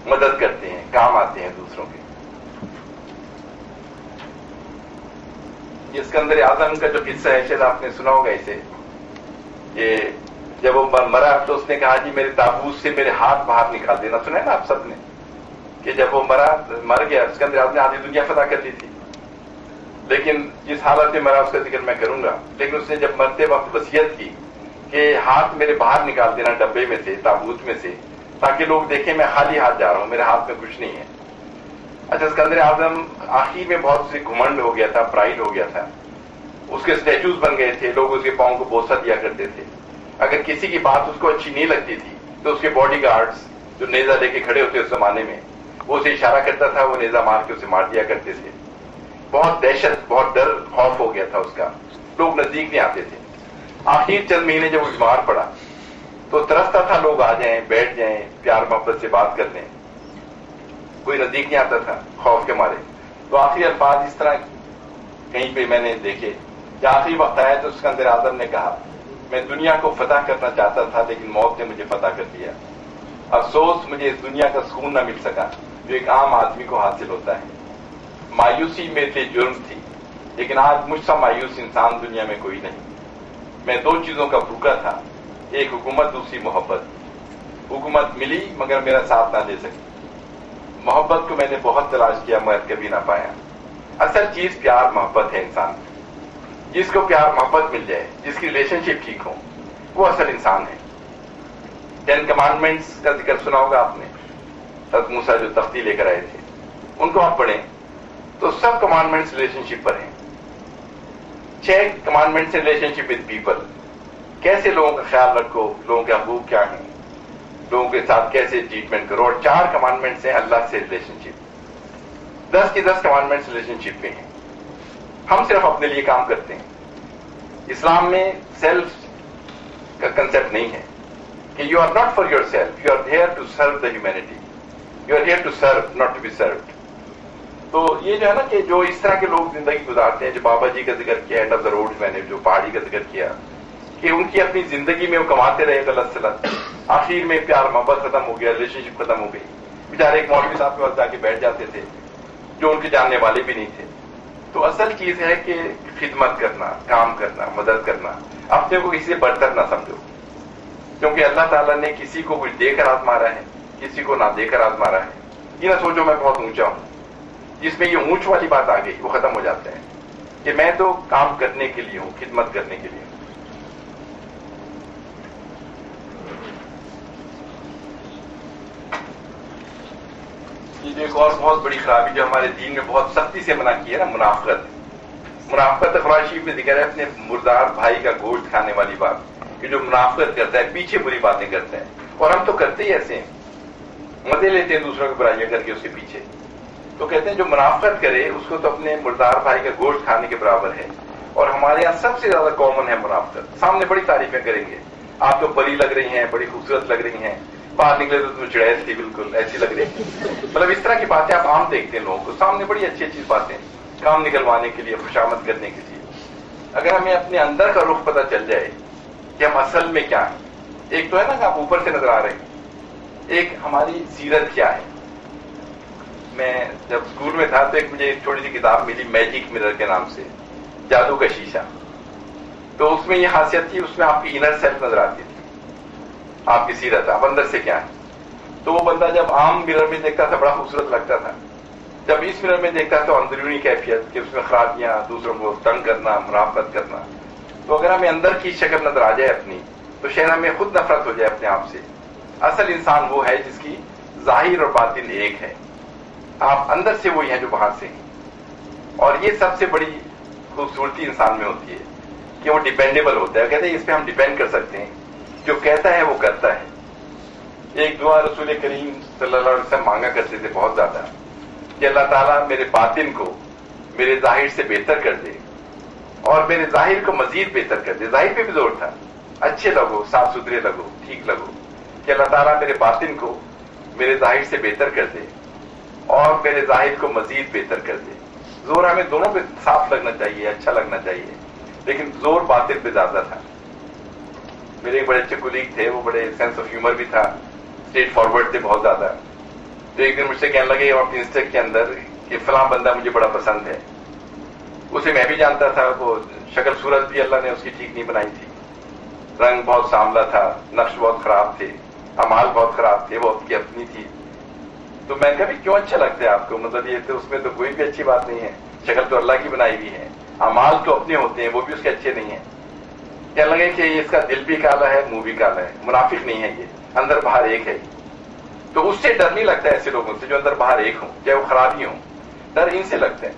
مدد کرتے ہیں، کام آتے ہیں دوسروں کے. یہ اسکندر اعظم کا جو قصہ ہے شاید آپ نے سنا ہوگا اسے، کہ جب وہ مرا تو اس نے کہا جی میرے تابوت سے میرے ہاتھ باہر نکال دینا. سنا ہے نا آپ سب نے کہ جب وہ مر گیا، اسکندر اعظم نے آدھی دنیا فتح کر لی تھی، لیکن جس حالت میں مرا اس کا ذکر میں کروں گا. لیکن اس نے جب مرتے وقت وصیت کی کہ ہاتھ میرے باہر نکال دینا ڈبے میں سے، تابوت میں سے، تاکہ لوگ دیکھیں میں خالی ہاتھ جا رہا ہوں، میرے ہاتھ میں کچھ نہیں ہے. اچھا، اسکندر اعظم آخر میں بہت سے گھمنڈ ہو گیا تھا، پرائڈ ہو گیا تھا. اس کے اسٹیچوز بن گئے تھے، لوگ اس کے پاؤں کو بوسہ دیا کرتے تھے. اگر کسی کی بات اس کو اچھی نہیں لگتی تھی تو اس کے باڈی گارڈز جو نیزہ لے کے کھڑے ہوتے اس زمانے میں، وہ اسے اشارہ کرتا تھا، وہ نیزہ مار کے اسے مار دیا کرتے تھے. بہت دہشت، بہت ڈر، خوف ہو گیا تھا اس کا، لوگ نزدیک نہیں آتے تھے. آخر چند مہینے جب وہ بیمار پڑا تو ترستا تھا لوگ آ جائیں، بیٹھ جائیں، پیار محبت سے بات کر لیں. کوئی نزدیک نہیں آتا تھا خوف کے مارے. تو آخری الفاظ اس طرح کہیں پہ میں نے دیکھے کہ آخری وقت آیا تو اسکندر اعظم نے کہا میں دنیا کو فتح کرنا چاہتا تھا لیکن موت نے مجھے فتح کر دیا. افسوس مجھے اس دنیا کا سکون نہ مل سکا جو ایک عام آدمی کو حاصل ہوتا ہے. مایوسی میرے لیے جرم تھی، لیکن آج مجھ سا مایوس انسان دنیا میں کوئی نہیں. میں دو چیزوں کا بھوکا تھا، ایک حکومت، دوسری محبت. حکومت ملی مگر میرا ساتھ نہ دے سکی. محبت کو میں نے بہت تلاش کیا مگر کبھی نہ پایا. اصل چیز پیار محبت ہے انسان کی. جس کو پیار محبت مل جائے، جس کی ریلیشن شپ ٹھیک ہو، وہ اصل انسان ہے. 10 کمانڈمنٹس کا ذکر سنا ہوگا آپ نے. حضرت موسیٰ جو تختی لے کر آئے تھے، ان کو آپ پڑھیں تو سب کمانڈمنٹس ریلیشن شپ پر ہیں. 6 commandments relation ship with people, کیسے لوگوں کا خیال رکھو، لوگوں کے حقوق کیا ہیں، لوگوں کے ساتھ کیسے ٹریٹمنٹ کرو. اور 4 کمانڈمنٹس ہیں اللہ سے ریلیشن شپ. 10 کی 10 کمانڈمنٹس ریلیشن شپ میں ہیں. ہم صرف اپنے لیے کام کرتے ہیں. اسلام میں سیلف کا کنسپٹ نہیں ہے کہ you are not for yourself, you are here to serve the humanity, you are here to serve not to be served. تو یہ جو ہے نا کہ جو اس طرح کے لوگ زندگی گزارتے ہیں، جو بابا جی کا ذکر کیا، اینڈ آف دا روڈ میں نے جو پہاڑی کا ذکر کیا، کہ ان کی اپنی زندگی میں وہ کماتے رہے غلط سلط، آخر میں پیار محبت ختم ہو گیا، ریلیشن شپ ختم ہو گئی. بیچارے ایک مولوی صاحب کے پاس جا کے بیٹھ جاتے تھے جو ان کے جاننے والے بھی نہیں تھے. تو اصل چیز ہے کہ خدمت کرنا، کام کرنا، مدد کرنا. اپنے کو کسی سے برتر نہ سمجھو، کیونکہ اللہ تعالیٰ نے کسی کو کچھ دے کر آزما رہا ہے، کسی کو نہ دے کر آزما رہا ہے. یہ نہ سوچو میں بہت اونچا ہوں. جس میں یہ اونچ والی بات آ گئی وہ ختم ہو جاتا ہے کہ میں تو کام کرنے کے لیے ہوں، خدمت کرنے کے لیے. یہ ایک اور بہت بڑی خرابی جو ہمارے دین میں بہت سختی سے منع کی ہے نا، منافقت. منافقت قرآن شریف میں ذکر ہے، اپنے مردار بھائی کا گوشت کھانے والی بات، کہ جو منافقت کرتا ہے، پیچھے بری باتیں کرتا ہے. اور ہم تو کرتے ہی ایسے ہیں، مزے لیتے ہیں دوسروں کی برائیاں کر کے اس کے پیچھے. تو کہتے ہیں جو منافقت کرے اس کو تو اپنے مردار بھائی کا گوشت کھانے کے برابر ہے. اور ہمارے یہاں سب سے زیادہ کامن ہے منافقت. سامنے بڑی تعریفیں کریں گے، آپ تو پری لگ رہی ہیں، بڑی خوبصورت لگ رہی ہیں، باہر نکلے تو تم چڑیل تھی، بالکل ایسی لگ رہی ہے. مطلب اس طرح کی باتیں آپ عام دیکھتے ہیں لوگوں کو. سامنے بڑی اچھی اچھی باتیں، کام نکلوانے کے لیے، خوشامد کرنے کے لیے. اگر ہمیں اپنے اندر کا رخ پتہ چل جائے کہ ہم اصل میں کیا ہیں. ایک تو ہے نا کہ آپ اوپر سے نظر آ رہے ہیں، ایک ہماری سیرت کیا ہے. میں جب اسکول میں تھا تو ایک مجھے چھوٹی سی کتاب ملی میجک مرر کے نام سے، جادو کا شیشہ. تو اس میں یہ خاصیت تھی، اس میں آپ کی انر سیلف نظر آتی تھی، آپ کی سیرت، آپ اندر سے کیا ہے. تو وہ بندہ جب عام مرر میں دیکھتا تھا بڑا خوبصورت لگتا تھا، جب اس مرر میں دیکھتا تو اندرونی کیفیت کہ اس میں خرابیاں، دوسروں کو تنگ کرنا، منافقت کرنا. تو اگر ہمیں اندر کی شکل نظر آ جائے اپنی، تو شاید ہمیں خود نفرت ہو جائے اپنے آپ سے. اصل انسان وہ ہے جس کی ظاہر اور باطن ایک ہے. آپ اندر سے وہی ہیں جو باہر سے ہیں. اور یہ سب سے بڑی خوبصورتی انسان میں ہوتی ہے کہ وہ ڈیپینڈیبل ہوتا ہے. کہتے ہیں اس پہ ہم ڈیپینڈ کر سکتے ہیں، جو کہتا ہے وہ کرتا ہے. ایک دعا رسول کریم صلی اللہ علیہ وسلم مانگا کرتے تھے بہت زیادہ کہ اللہ تعالیٰ میرے باطن کو میرے ظاہر سے بہتر کر دے اور میرے ظاہر کو مزید بہتر کر دے. ظاہر پہ بھی زور تھا، اچھے لگو، صاف ستھرے لگو، ٹھیک لگو. کہ اللہ تعالیٰ میرے باطن کو میرے ظاہر سے بہتر کر دے اور میرے ظاہر کو مزید بہتر کر دے. زور ہمیں دونوں پہ صاف لگنا چاہیے، اچھا لگنا چاہیے، لیکن زور باطن پہ زیادہ تھا. میرے ایک بڑے اچھے کولیگ تھے، وہ بڑے سینس آف ہیومر بھی تھا، اسٹریٹ فارورڈ تھے بہت زیادہ. تو ایک دن مجھ سے کہنے لگے اپنی انسٹیک کے اندر کہ فلاں بندہ مجھے بڑا پسند ہے. اسے میں بھی جانتا تھا، وہ شکل صورت بھی اللہ نے اس کی ٹھیک نہیں بنائی تھی، رنگ بہت سانولا تھا، نقش بہت خراب تھے، اعمال بہت خراب تھے، وہ کی اپنی تھی. تو میں نے کہا کیوں اچھا لگتا ہے آپ کو؟ مطلب یہ تو اس میں تو کوئی بھی اچھی بات نہیں ہے، شکل تو اللہ کی بنائی ہوئی ہے، اعمال تو اپنے ہوتے ہیں، وہ بھی اس کے اچھے نہیں ہیں. کہنے لگے کہ اس کا دل بھی کالا ہے، منہ بھی کالا ہے، منافق نہیں ہے، یہ اندر باہر ایک ہے. تو اس سے ڈر نہیں لگتا ایسے لوگوں سے جو اندر باہر ایک ہوں، چاہے وہ خرابی ہوں. ڈر ان سے لگتا ہے.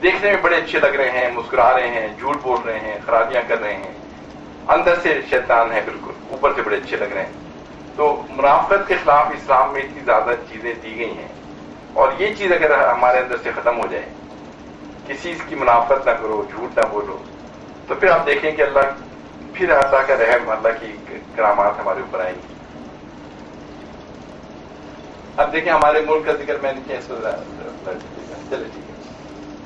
دیکھنے میں بڑے اچھے لگ رہے ہیں، مسکرا رہے ہیں، جھوٹ بول رہے ہیں، خرابیاں کر رہے ہیں، اندر سے شیطان ہے بالکل، اوپر سے بڑے اچھے لگ رہے ہیں. تو منافقت کے خلاف اسلام میں اتنی زیادہ چیزیں دی گئی ہیں، اور یہ چیز اگر ہمارے اندر سے ختم ہو جائے، کسی کی منافقت نہ کرو، جھوٹ نہ بولو، تو پھر آپ دیکھیں کہ پھر اللہ کا رحم، اللہ کی کرامات ہمارے اوپر آئیں گی. اب دیکھیں ہمارے ملک کا ذکر میں نے کیا چلے ٹھیک ہے،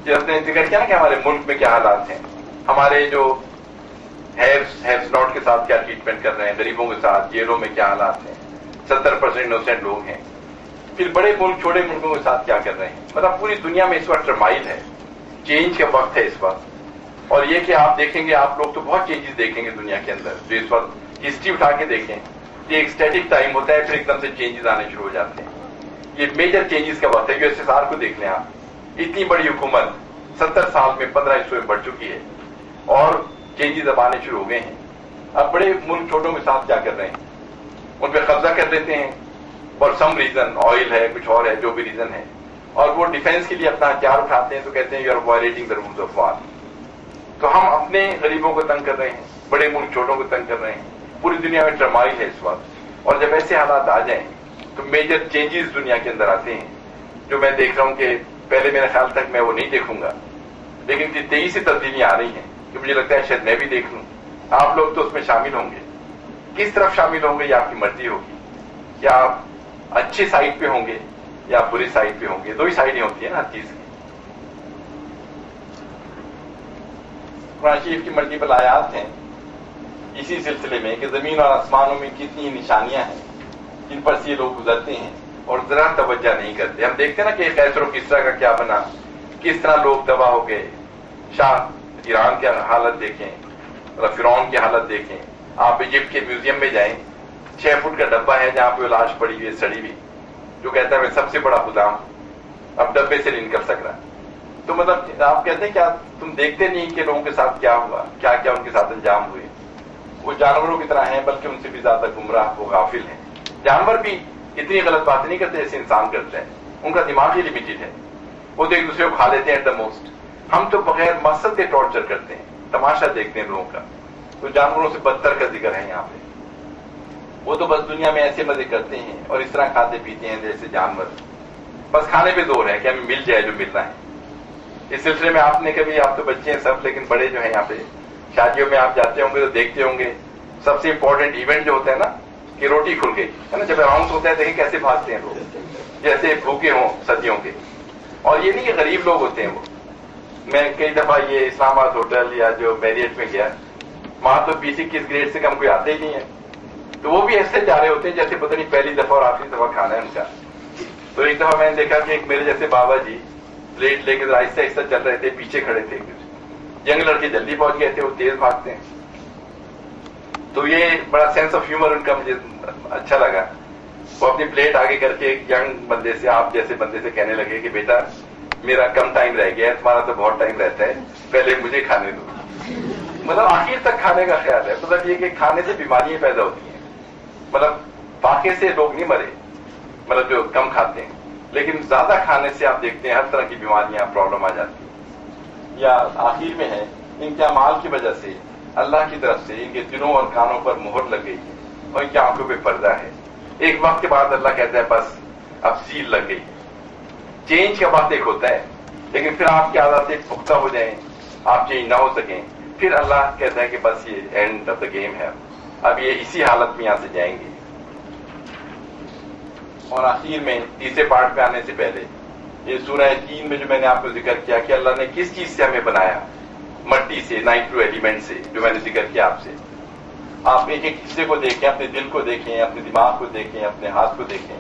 جو ہم نے ذکر کیا نا کہ ہمارے ملک میں کیا حالات ہیں، ہمارے جو ہیوز ناٹ کے ساتھ کیا ٹریٹمنٹ کر رہے ہیں، غریبوں کے ساتھ جیلوں میں کیا حالات ہیں، 70% انوسینٹ لوگ ہیں. پھر بڑے ملک چھوٹے ملکوں کے ساتھ کیا کر رہے ہیں. مطلب پوری دنیا میں اس وقت ٹرمائل ہے، چینج کا وقت ہے اس وقت. اور یہ کہ آپ دیکھیں گے، آپ لوگ تو بہت چینجز دیکھیں گے دنیا کے اندر، جو اس وقت ہسٹری اٹھا کے دیکھیں، یہ ایک اسٹیٹک ٹائم ہوتا ہے، پھر ایک دم سے چینجز آنے شروع ہو جاتے ہیں. یہ میجر چینجز کا وقت ہے. جو SSR کو دیکھ لیں آپ، اتنی بڑی حکومت 70 سال میں 15 حصوں میں بڑھ چکی ہے، اور چینجز اب آنے شروع ہو گئے ہیں. اب بڑے ملک چھوٹوں کے ساتھ کیا کر رہے ہیں، ان پہ قبضہ کر لیتے ہیں، اور سم ریزن، آئل ہے، کچھ اور ہے، جو بھی ریزن ہے، اور وہ ڈیفینس کے لیے اپنا ہتھیار اٹھاتے ہیں، تو کہتے ہیں you are violating the rules of war. تو ہم اپنے غریبوں کو تنگ کر رہے ہیں، بڑے ملک چھوٹوں کو تنگ کر رہے ہیں. پوری دنیا میں ٹرمائل ہے اس وقت. اور جب ایسے حالات آ جائیں تو میجر چینجز دنیا کے اندر آتے ہیں، جو میں دیکھ رہا ہوں کہ پہلے میرے خیال تک میں وہ نہیں دیکھوں گا، لیکن تیزی سے تبدیلیاں آ رہی ہیں کہ مجھے لگتا ہے شاید میں بھی دیکھ لوں. آپ لوگ تو اس میں شامل ہوں گے. کس طرف شامل ہوں گے یہ آپ کی مرضی ہوگی. کیا آپ اچھی سائڈ پہ ہوں گے یا بری سائڈ پہ ہوں گے؟ دو ہی سائڈیں ہوتی ہیں نا ہر چیز کی. قرآن شریف کی ملٹیپل آیات ہیں اسی سلسلے میں کہ زمین اور آسمانوں میں کتنی نشانیاں ہیں جن پر سے یہ لوگ گزرتے ہیں اور ذرا توجہ نہیں کرتے. ہم دیکھتے ہیں نا کہ قیصر و کسریٰ کا کیا بنا، کس طرح لوگ تباہ ہو گئے. شاہ ایران کی حالت دیکھیں، فرعون کی حالت دیکھیں. آپ ایجپٹ کے میوزیم میں جائیں، 6 فٹ کا ڈبہ ہے جہاں پہ لاش پڑی ہوئی ہے، سڑی ہوئی، جو کہتا ہے میں سب سے بڑا خدا ہوں، اب ڈبے سے نہیں نکل سک رہا. تو مطلب آپ کہتے ہیں کیا تم دیکھتے نہیں کہ لوگوں کے ساتھ کیا ہوا، کیا کیا ان کے ساتھ انجام ہوئے. وہ جانوروں کی طرح ہیں، بلکہ ان سے بھی زیادہ گمراہ، وہ غافل ہیں. جانور بھی اتنی غلط باتیں نہیں کرتے جیسے انسان کرتے ہیں، ان کا دماغ ہی لمیٹڈ ہے. وہ تو ایک دوسرے کو کھا لیتے ہیں ایٹ دا موسٹ. ہم تو بغیر مقصد کے ٹارچر کرتے ہیں، تماشا دیکھتے ہیں لوگوں کا. تو جانوروں سے بدتر کا ذکر ہے یہاں پہ. وہ تو بس دنیا میں ایسے مزے کرتے ہیں اور اس طرح کھاتے پیتے ہیں جیسے جانور. بس کھانے پہ زور ہے کہ ہمیں مل جائے جو ملنا ہے. اس سلسلے میں آپ نے کبھی، آپ تو بچے ہیں سب، لیکن بڑے جو ہیں یہاں پہ شادیوں میں آپ جاتے ہوں گے تو دیکھتے ہوں گے سب سے امپورٹنٹ ایونٹ جو ہوتا ہے نا کہ روٹی کھل گئی ہے نا، جب اراؤنڈ ہوتا ہے دیکھیں کیسے بھاگتے ہیں لوگ جیسے بھوکے ہوں صدیوں کے. اور یہ نہیں کہ غریب لوگ ہوتے ہیں. وہ میں کئی دفعہ یہ اسلام آباد ہوٹل یا جو میریٹ میں گیا، وہاں تو 20-21 گریڈ سے کم کوئی آتے ہی نہیں ہے. تو وہ بھی ایسے جا رہے ہوتے ہیں جیسے پتہ نہیں پہلی دفعہ اور آخری دفعہ کھانا ہے ان کا. تو ایک دفعہ میں نے دیکھا کہ ایک میرے جیسے بابا جی پلیٹ لے کے آہستہ آہستہ چل رہے تھے، پیچھے کھڑے تھے. ینگ لڑکے جلدی پہنچ گئے تھے، وہ تیز بھاگتے ہیں. تو یہ بڑا سینس آف ہیومر ان کا مجھے اچھا لگا. وہ اپنی پلیٹ آگے کر کے ایک ینگ بندے سے، آپ جیسے بندے سے کہنے لگے کہ بیٹا میرا کم ٹائم رہ گیا ہے، تمہارا تو بہت ٹائم رہتا ہے، پہلے مجھے کھانے دو. مطلب آخر تک کھانے کا خیال ہے. مطلب یہ کہ کھانے سے بیماریاں پیدا ہوتی ہیں. مطلب فاقے سے لوگ نہیں مرے، مطلب جو کم کھاتے ہیں، لیکن زیادہ کھانے سے آپ دیکھتے ہیں ہر طرح کی بیماریاں، پرابلم آ جاتی ہیں. یا آخر میں ہے ان کے اعمال کی وجہ سے اللہ کی طرف سے ان کے دلوں اور کانوں پر مہر لگ گئی ہے اور ان کی آنکھوں پہ پردہ ہے. ایک وقت کے بعد اللہ کہتا ہے بس اب سیل لگ گئی. چینج کا بات ایک ہوتا ہے، لیکن پھر آپ کی عادتیں پختہ ہو جائیں، آپ چینج نہ ہو سکیں، پھر اللہ کہتا ہے کہ بس یہ اینڈ آف دا گیم ہے، اب یہ اسی حالت میں یہاں سے جائیں گے. اور آخر میں تیسرے پارٹ پہ آنے سے پہلے یہ سورہ 3 میں جو میں نے آپ کو ذکر کیا کہ اللہ نے کس چیز سے ہمیں بنایا، مٹی سے، نائٹرو ایلیمنٹ سے، جو میں نے ذکر کیا آپ سے. آپ ایک ایک حصے کو دیکھیں، اپنے دل کو دیکھیں، اپنے دماغ کو دیکھیں، اپنے ہاتھ کو دیکھیں.